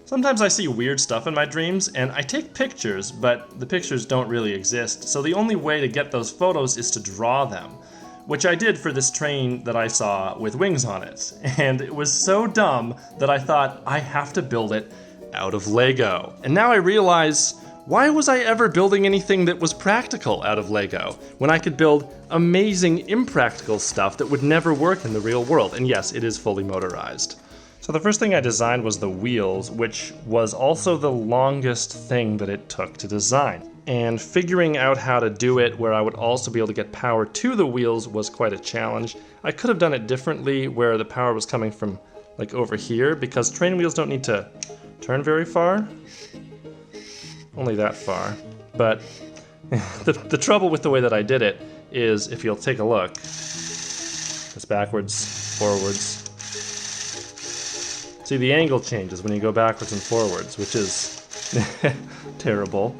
Sometimes I see weird stuff in my dreams, and I take pictures, but the pictures don't really exist, so the only way to get those photos is to draw them, which I did for this train that I saw with wings on it. And it was so dumb that I thought, I have to build it out of Lego. And now I realize, why was I ever building anything that was practical out of Lego, when I could build amazing impractical stuff that would never work in the real world? And yes, it is fully motorized. So the first thing I designed was the wheels, which was also the longest thing that it took to design. And figuring out how to do it where I would also be able to get power to the wheels was quite a challenge. I could have done it differently where the power was coming from like over here, because train wheels don't need to turn very far. Only that far. But the trouble with the way that I did it is, if you'll take a look, it's backwards, forwards. See, the angle changes when you go backwards and forwards, which is terrible.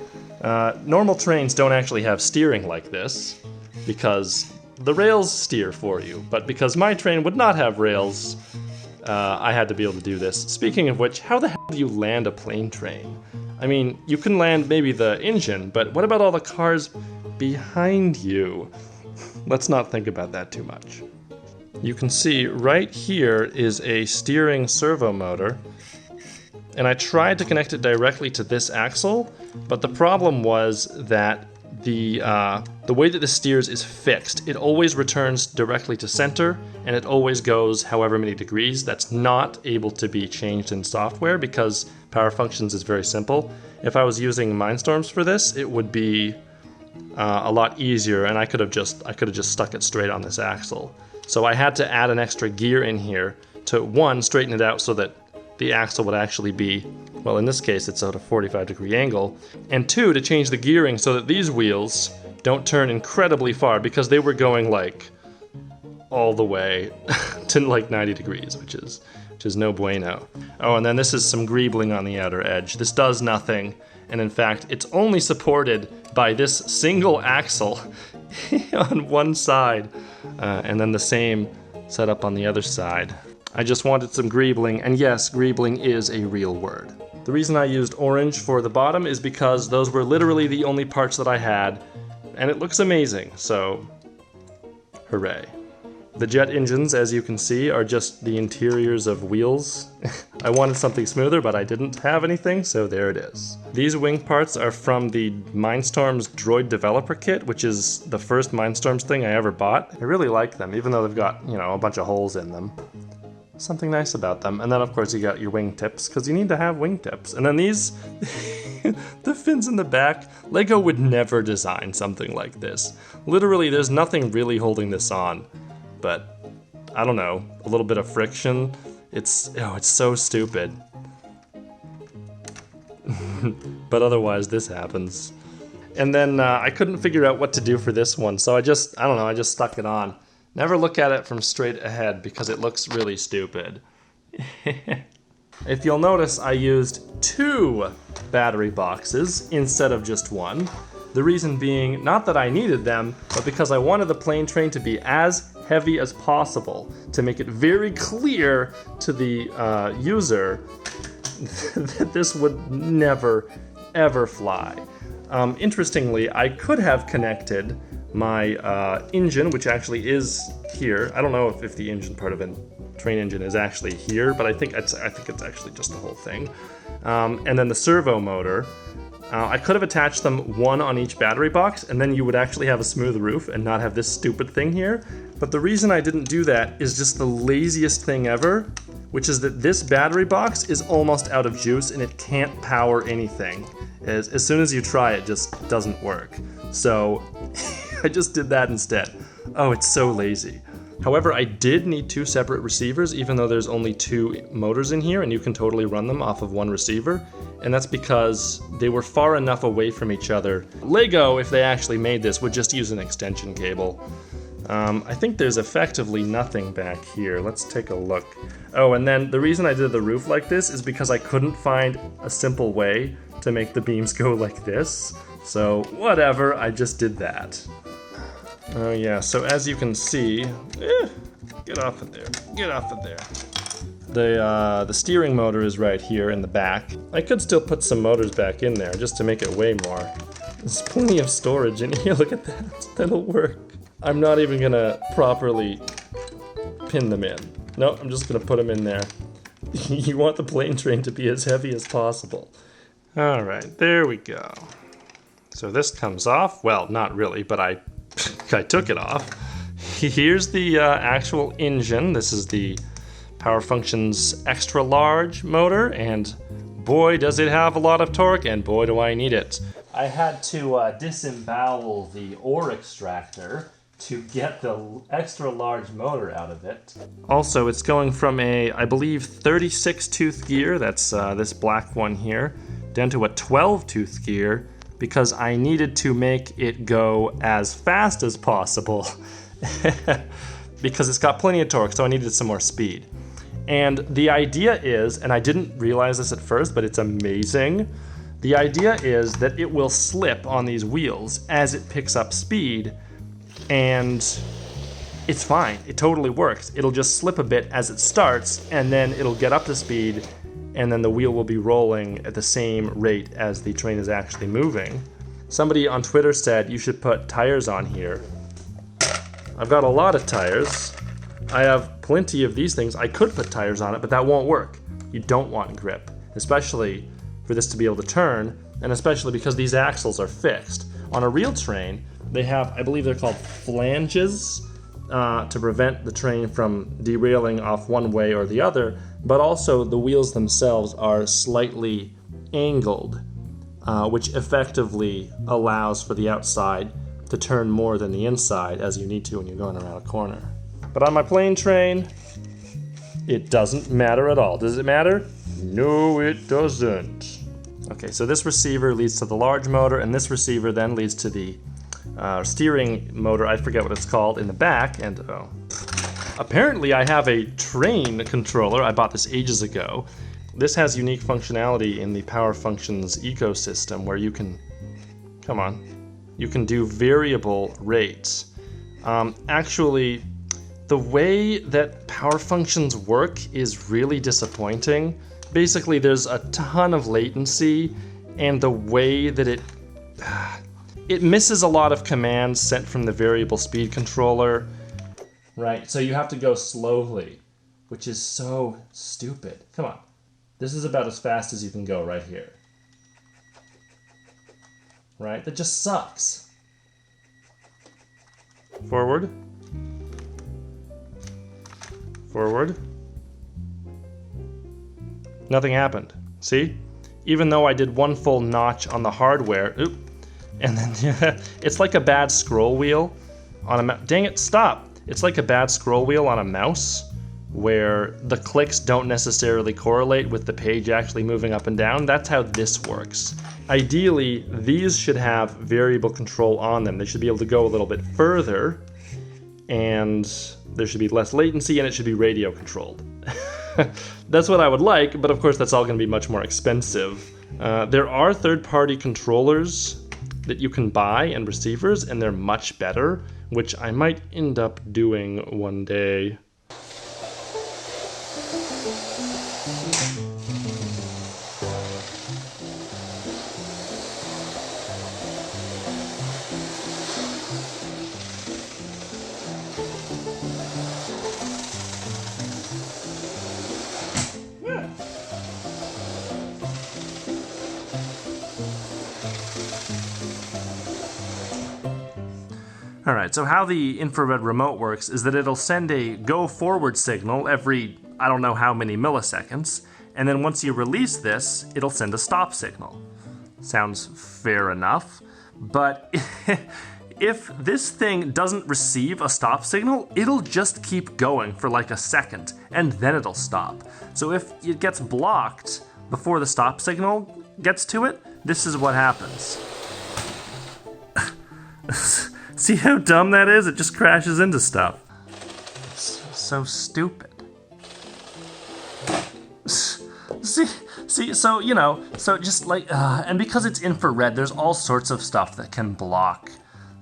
Normal trains don't actually have steering like this, because the rails steer for you. But because my train would not have rails, I had to be able to do this. Speaking of which, how the hell do you land a plane train? I mean, you can land maybe the engine, but what about all the cars behind you? Let's not think about that too much. You can see right here is a steering servo motor, and I tried to connect it directly to this axle, but the problem was that the way that this steers is fixed. It always returns directly to center, and it always goes however many degrees. That's not able to be changed in software because Power Functions is very simple. If I was using Mindstorms for this, it would be a lot easier, and I could have just stuck it straight on this axle. So I had to add an extra gear in here to, one, straighten it out so that the axle would actually be, well, in this case it's at a 45-degree angle, and two, to change the gearing so that these wheels don't turn incredibly far, because they were going like all the way to like 90 degrees, which is no bueno. Oh, and then this is some greebling on the outer edge. This does nothing, and in fact, it's only supported by this single axle on one side, and then the same setup on the other side. I just wanted some greebling, and yes, greebling is a real word. The reason I used orange for the bottom is because those were literally the only parts that I had, and it looks amazing, so hooray. The jet engines, as you can see, are just the interiors of wheels. I wanted something smoother, but I didn't have anything, so there it is. These wing parts are from the Mindstorms Droid Developer Kit, which is the first Mindstorms thing I ever bought. I really like them, even though they've got, you know, a bunch of holes in them. Something nice about them. And then, of course, you got your wing tips, because you need to have wing tips. And then these, the fins in the back, Lego would never design something like this. Literally, there's nothing really holding this on. But I don't know, a little bit of friction. It's so stupid. But otherwise, this happens. And then I couldn't figure out what to do for this one, so I just stuck it on. Never look at it from straight ahead because it looks really stupid. If you'll notice, I used 2 battery boxes instead of just 1. The reason being, not that I needed them, but because I wanted the plane train to be as heavy as possible to make it very clear to the user that this would never, ever fly. Interestingly, I could have connected my engine, which actually is here. I don't know if the engine part of a train engine is actually here, but I think it's actually just the whole thing. And then the servo motor. I could have attached them one on each battery box, and then you would actually have a smooth roof and not have this stupid thing here. But the reason I didn't do that is just the laziest thing ever, which is that this battery box is almost out of juice and it can't power anything. As soon as you try, it just doesn't work. So I just did that instead. Oh, it's so lazy. However, I did need 2 separate receivers, even though there's only 2 motors in here and you can totally run them off of one receiver. And that's because they were far enough away from each other. Lego, if they actually made this, would just use an extension cable. I think there's effectively nothing back here. Let's take a look. Oh, and then the reason I did the roof like this is because I couldn't find a simple way to make the beams go like this. So whatever, I just did that. Oh yeah, so as you can see, get off of there, get off of there. The steering motor is right here in the back. I could still put some motors back in there just to make it weigh more. There's plenty of storage in here, look at that, that'll work. I'm not even gonna properly pin them in. No, I'm just gonna put them in there. You want the plane train to be as heavy as possible. All right, there we go. So this comes off. Well, not really, but I took it off. Here's the actual engine. This is the PowerFunction's extra large motor, and boy does it have a lot of torque, and boy do I need it. I had to disembowel the ore extractor to get the extra large motor out of it. Also, it's going from a, I believe, 36 tooth gear, that's this black one here, down to a 12 tooth gear because I needed to make it go as fast as possible because it's got plenty of torque, so I needed some more speed. And the idea is, and I didn't realize this at first, but it's amazing. The idea is that it will slip on these wheels as it picks up speed, and it's fine. It totally works. It'll just slip a bit as it starts, and then it'll get up to speed, and then the wheel will be rolling at the same rate as the train is actually moving. Somebody on Twitter said you should put tires on here. I've got a lot of tires. I have plenty of these things. I could put tires on it, but that won't work. You don't want grip, especially for this to be able to turn, and especially because these axles are fixed. On a real train, they have, I believe they're called flanges, to prevent the train from derailing off one way or the other, but also the wheels themselves are slightly angled, which effectively allows for the outside to turn more than the inside as you need to when you're going around a corner. But on my plane train, it doesn't matter at all. Does it matter? No, it doesn't. Okay, so this receiver leads to the large motor, and this receiver then leads to the steering motor, I forget what it's called, in the back, and oh. Apparently I have a train controller. I bought this ages ago. This has unique functionality in the PowerFunctions ecosystem where you can, come on, you can do variable rates. Actually, the way that PowerFunctions work is really disappointing. Basically, there's a ton of latency, and the way that it misses a lot of commands sent from the variable speed controller, right? So you have to go slowly, which is so stupid. Come on. This is about as fast as you can go right here. Right? That just sucks. Forward. Forward. Nothing happened. See? Even though I did one full notch on the hardware, and then it's like a bad scroll wheel on a mouse. Dang it, stop! It's like a bad scroll wheel on a mouse where the clicks don't necessarily correlate with the page actually moving up and down. That's how this works. Ideally, these should have variable control on them. They should be able to go a little bit further, and there should be less latency, and it should be radio controlled. That's what I would like, but of course that's all going to be much more expensive. There are third-party controllers that you can buy and receivers, and they're much better, which I might end up doing one day. Alright, so how the infrared remote works is that it'll send a go forward signal every, I don't know how many milliseconds, and then once you release this, it'll send a stop signal. Sounds fair enough, but if this thing doesn't receive a stop signal, it'll just keep going for like a second, and then it'll stop. So if it gets blocked before the stop signal gets to it, this is what happens. See how dumb that is? It just crashes into stuff. It's so stupid. See, so, you know, so just like, and because it's infrared, there's all sorts of stuff that can block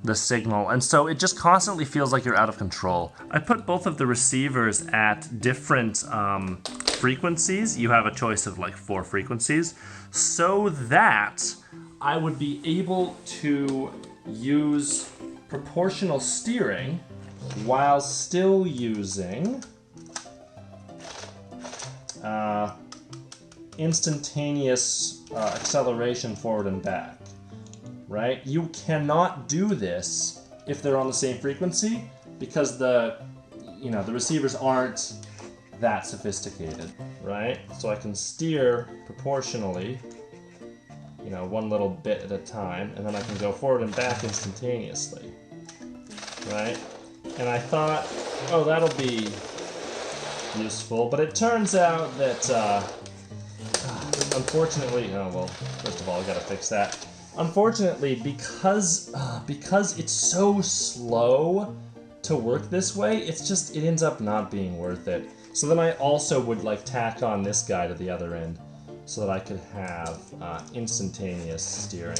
the signal, and so it just constantly feels like you're out of control. I put both of the receivers at different frequencies. You have a choice of like 4 frequencies, so that I would be able to use proportional steering while still using instantaneous acceleration forward and back, right? You cannot do this if they're on the same frequency because the receivers aren't that sophisticated, right? So I can steer proportionally, one little bit at a time, and then I can go forward and back instantaneously, right? And I thought, oh, that'll be useful, but it turns out that, unfortunately, oh well, first of all, I gotta fix that. Unfortunately, because it's so slow to work this way, it ends up not being worth it. So then I also would like tack on this guy to the other end so that I could have instantaneous steering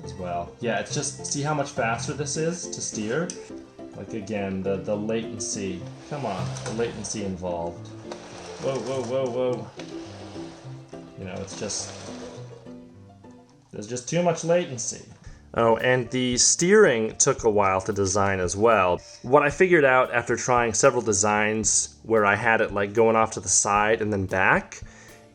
as well. Yeah, it's just, see how much faster this is to steer? Like again, the latency, come on, the latency involved. Whoa, whoa, whoa, whoa. It's just, there's just too much latency. Oh, and the steering took a while to design as well. What I figured out after trying several designs where I had it like going off to the side and then back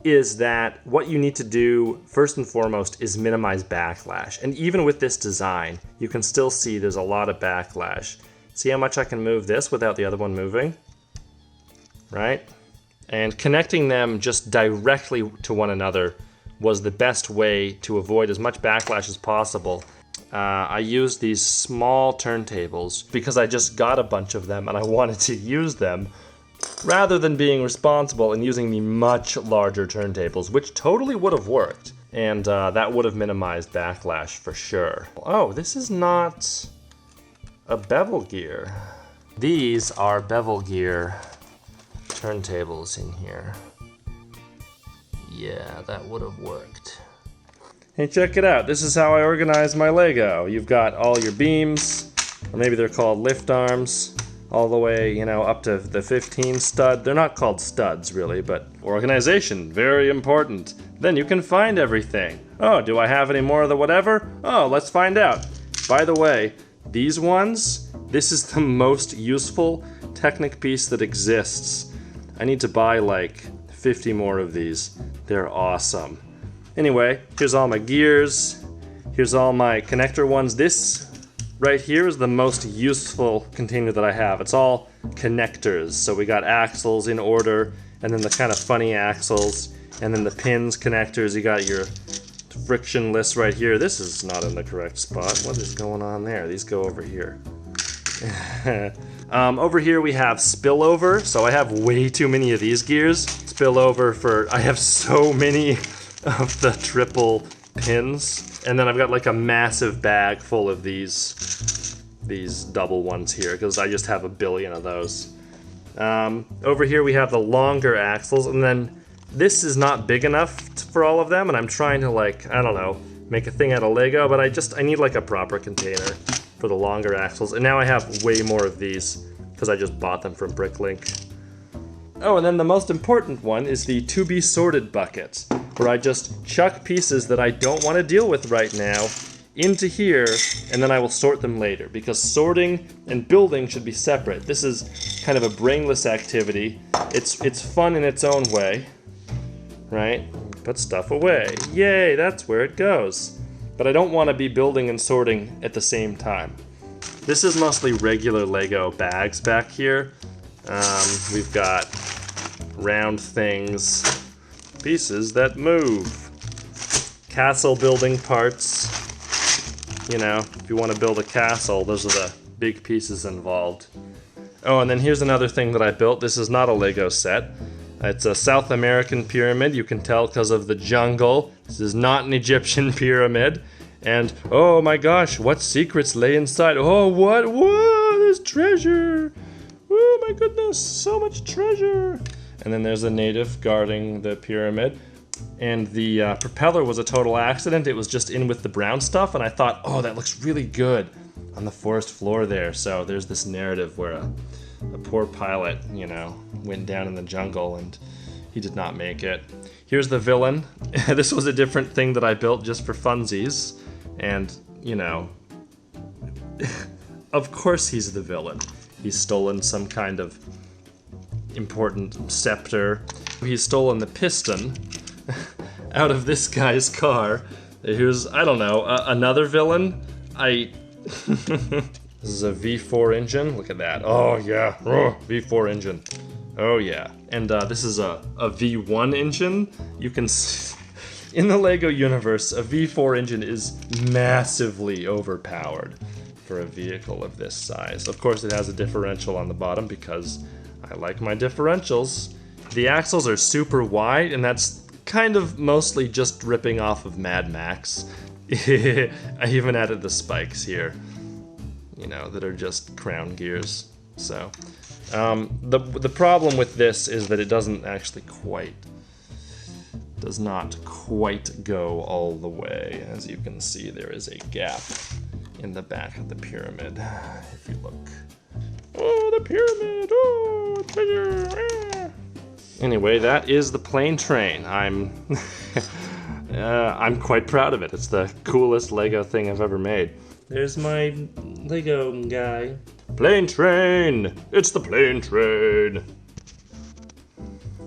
is that what you need to do first and foremost is minimize backlash. And even with this design, you can still see there's a lot of backlash. See how much I can move this without the other one moving? Right? And connecting them just directly to one another was the best way to avoid as much backlash as possible. I used these small turntables because I just got a bunch of them and I wanted to use them rather than being responsible and using the much larger turntables, which totally would have worked. And that would have minimized backlash for sure. Oh, this is not a bevel gear. These are bevel gear turntables in here. Yeah, that would have worked. Hey, check it out. This is how I organize my Lego. You've got all your beams, or maybe they're called lift arms, all the way, up to the 15 stud. They're not called studs, really, but organization, very important. Then you can find everything. Oh, do I have any more of the whatever? Oh, let's find out. By the way, these ones, this is the most useful Technic piece that exists. I need to buy like 50 more of these. They're awesome. Anyway, here's all my gears. Here's all my connector ones. This right here is the most useful container that I have. It's all connectors. So we got axles in order, and then the kind of funny axles, and then the pins, connectors. You got your frictionless right here. This is not in the correct spot. What is going on there? These go over here. Over here we have spillover. So I have way too many of these gears. Spillover for, I have so many of the triple pins. And then I've got like a massive bag full of these double ones here because I just have a billion of those. Over here we have the longer axles, and then this is not big enough for all of them, and I'm trying to like, I don't know, make a thing out of Lego, but I need like a proper container for the longer axles. And now I have way more of these because I just bought them from Bricklink. Oh, and then the most important one is the to be sorted bucket, where I just chuck pieces that I don't want to deal with right now into here, and then I will sort them later, because sorting and building should be separate. This is kind of a brainless activity. It's fun in its own way, right? Put stuff away. Yay, that's where it goes. But I don't want to be building and sorting at the same time. This is mostly regular Lego bags back here. We've got round things, pieces that move, castle building parts. You know, if you want to build a castle, those are the big pieces involved. Oh, and then here's another thing that I built. This is not a Lego set. It's a South American pyramid. You can tell because of the jungle. This is not an Egyptian pyramid. And, oh my gosh, what secrets lay inside? Oh, what? Whoa, there's treasure. Oh my goodness, so much treasure. And then there's a native guarding the pyramid. And the propeller was a total accident. It was just in with the brown stuff, and I thought, oh, that looks really good on the forest floor there. So there's this narrative where a poor pilot, you know, went down in the jungle and he did not make it. Here's the villain. This was a different thing that I built just for funsies. And, you know, of course he's the villain. He's stolen some kind of important scepter. He's stolen the piston out of this guy's car. Here's, I don't know, another villain. This is a V4 engine. Look at that. Oh yeah, V4 engine. Oh yeah. And this is a V1 engine. You can see, in the LEGO universe, a V4 engine is massively overpowered for a vehicle of this size. Of course, it has a differential on the bottom because I like my differentials. The axles are super wide, and that's kind of mostly just ripping off of Mad Max. I even added the spikes here, you know, that are just crown gears. So, the problem with this is that it doesn't actually does not quite go all the way. As you can see, there is a gap in the back of the pyramid. If you look, oh, the pyramid, oh, it's bigger. Anyway, that is the plane train. I'm quite proud of it. It's the coolest LEGO thing I've ever made. There's my LEGO guy. Plane train! It's the plane train!